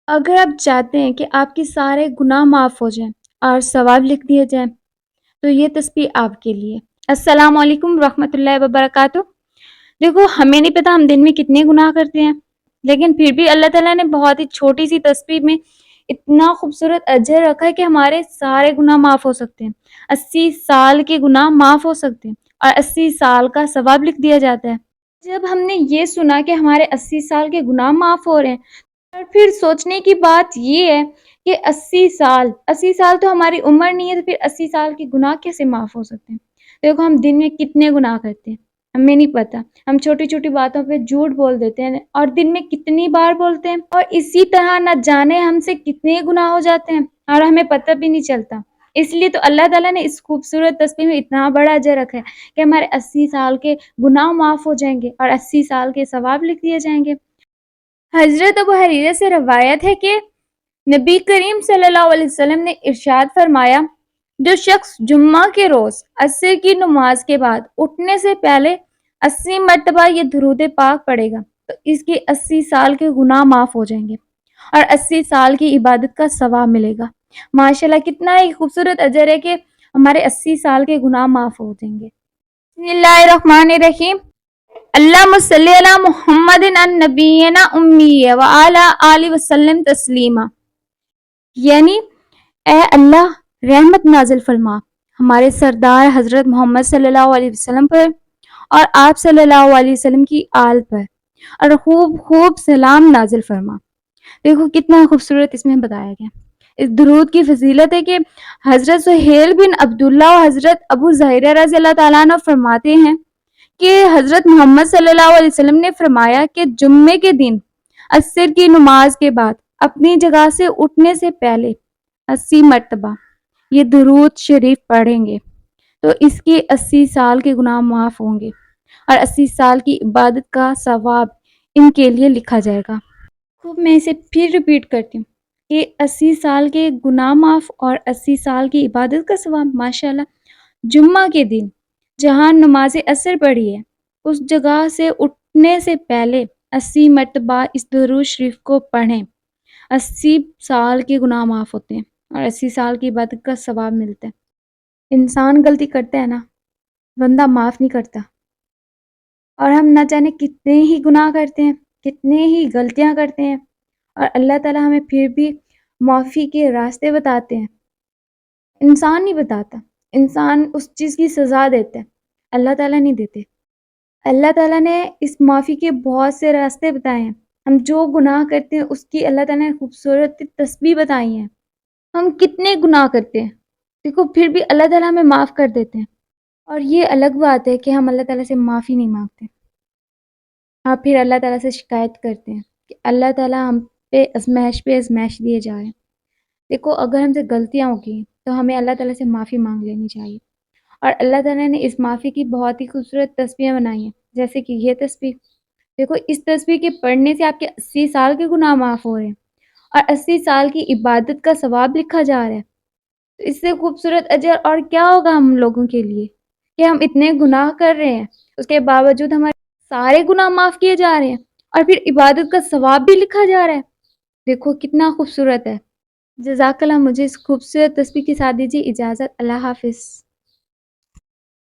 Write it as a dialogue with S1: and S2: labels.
S1: اگر آپ چاہتے ہیں کہ آپ کے سارے گناہ معاف ہو جائیں اور ثواب لکھ دیے جائیں تو یہ تسبیح آپ کے لیے۔ السلام علیکم ورحمۃ اللہ وبرکاتہ۔ دیکھو، ہمیں نہیں پتا ہم دن میں کتنے گناہ کرتے ہیں، لیکن پھر بھی اللہ تعالیٰ نے بہت ہی چھوٹی سی تسبیح میں اتنا خوبصورت اجر رکھا ہے کہ ہمارے سارے گناہ معاف ہو سکتے ہیں۔ 80 سال کے گناہ معاف ہو سکتے ہیں اور 80 سال کا ثواب لکھ دیا جاتا ہے۔ جب ہم نے یہ سنا کہ ہمارے 80 سال کے گناہ معاف ہو رہے ہیں، اور پھر سوچنے کی بات یہ ہے کہ 80 سال تو ہماری عمر نہیں ہے، تو پھر 80 سال کے گناہ کیسے معاف ہو سکتے ہیں؟ دیکھو، ہم دن میں کتنے گناہ کرتے ہیں ہمیں نہیں پتا۔ ہم چھوٹی چھوٹی باتوں پہ جھوٹ بول دیتے ہیں اور دن میں کتنی بار بولتے ہیں، اور اسی طرح نہ جانے ہم سے کتنے گناہ ہو جاتے ہیں اور ہمیں پتہ بھی نہیں چلتا۔ اس لیے تو اللہ تعالیٰ نے اس خوبصورت تسبیح میں اتنا بڑا اجر رکھا ہے کہ ہمارے 80 سال کے گناہ معاف ہو جائیں گے اور 80 سال کے ثواب لکھ دیے جائیں گے۔ حضرت ابو ہریرہ سے روایت ہے کہ نبی کریم صلی اللہ علیہ وسلم نے ارشاد فرمایا، جو شخص جمعہ کے روز عصر کی نماز کے بعد اٹھنے سے پہلے 80 مرتبہ یہ درود پاک پڑھے گا تو اس کے 80 سال کے گناہ معاف ہو جائیں گے اور 80 سال کی عبادت کا ثواب ملے گا۔ ماشاءاللہ، کتنا ہی خوبصورت اجر ہے کہ ہمارے 80 سال کے گناہ معاف ہو جائیں گے۔ بسم اللہ الرحمن الرحیم۔ اللہم صلی علی محمد النبینا امی وعلی آلہ وسلم تسلیما، یعنی اے اللہ رحمت نازل فرما ہمارے سردار حضرت محمد صلی اللہ علیہ وسلم پر اور آپ صلی اللہ علیہ وسلم کی آل پر، اور خوب خوب سلام نازل فرما۔ دیکھو کتنا خوبصورت اس میں بتایا گیا۔ اس درود کی فضیلت ہے کہ حضرت سہیل بن عبداللہ و حضرت ابو ظہیرہ رضی اللہ تعالیٰ عنہ فرماتے ہیں کہ حضرت محمد صلی اللہ علیہ وسلم نے فرمایا کہ جمعے کے دن عصر کی نماز کے بعد اپنی جگہ سے اٹھنے سے پہلے 80 مرتبہ یہ درود شریف پڑھیں گے تو اس کے 80 سال کے گناہ معاف ہوں گے اور 80 سال کی عبادت کا ثواب ان کے لیے لکھا جائے گا۔ خوب، میں اسے پھر ریپیٹ کرتی ہوں کہ 80 سال کے گناہ معاف اور 80 سال کی عبادت کا ثواب۔ ماشاءاللہ، جمعہ کے دن جہاں نماز عصر پڑھی ہے اس جگہ سے اٹھنے سے پہلے 80 مرتبہ اس درود شریف کو پڑھیں، 80 سال کے گناہ معاف ہوتے ہیں اور 80 سال کی عبادت کا ثواب ملتا ہے۔ انسان غلطی کرتا ہے نا، بندہ معاف نہیں کرتا، اور ہم نہ جانے کتنے ہی گناہ کرتے ہیں، کتنے ہی غلطیاں کرتے ہیں، اور اللہ تعالیٰ ہمیں پھر بھی معافی کے راستے بتاتے ہیں۔ انسان نہیں بتاتا، انسان اس چیز کی سزا دیتا ہے، اللہ تعالیٰ نہیں دیتے۔ اللہ تعالیٰ نے اس معافی کے بہت سے راستے بتائے ہیں۔ ہم جو گناہ کرتے ہیں اس کی اللہ تعالیٰ نے خوبصورت تسبیح بتائی ہیں۔ ہم کتنے گناہ کرتے ہیں، دیکھو پھر بھی اللہ تعالیٰ ہمیں معاف کر دیتے ہیں، اور یہ الگ بات ہے کہ ہم اللہ تعالیٰ سے معافی نہیں مانگتے، آپ پھر اللہ تعالیٰ سے شکایت کرتے ہیں کہ اللہ تعالیٰ ہم پہ ازمائش دیے جا رہے ہیں۔ دیکھو، اگر ہم سے غلطیاں ہوگی تو ہمیں اللہ تعالیٰ سے معافی مانگ لینی چاہیے، اور اللہ تعالیٰ نے اس معافی کی بہت ہی خوبصورت تسبیحیں بنائی ہیں، جیسے کہ یہ تسبیح۔ دیکھو، اس تسبیح کے پڑھنے سے آپ کے 80 سال کے گناہ معاف ہو رہے ہیں اور 80 سال کی عبادت کا ثواب لکھا جا رہا ہے۔ تو اس سے خوبصورت اجر اور کیا ہوگا ہم لوگوں کے لیے کہ ہم اتنے گناہ کر رہے ہیں، اس کے باوجود ہمارے سارے گناہ معاف کیے جا رہے ہیں اور پھر عبادت کا ثواب بھی لکھا جا رہا ہے۔ دیکھو کتنا خوبصورت ہے۔ جزاک اللہ، مجھے اس خوبصورت تسبیح کے ساتھ دیجیے اجازت۔ اللہ حافظ۔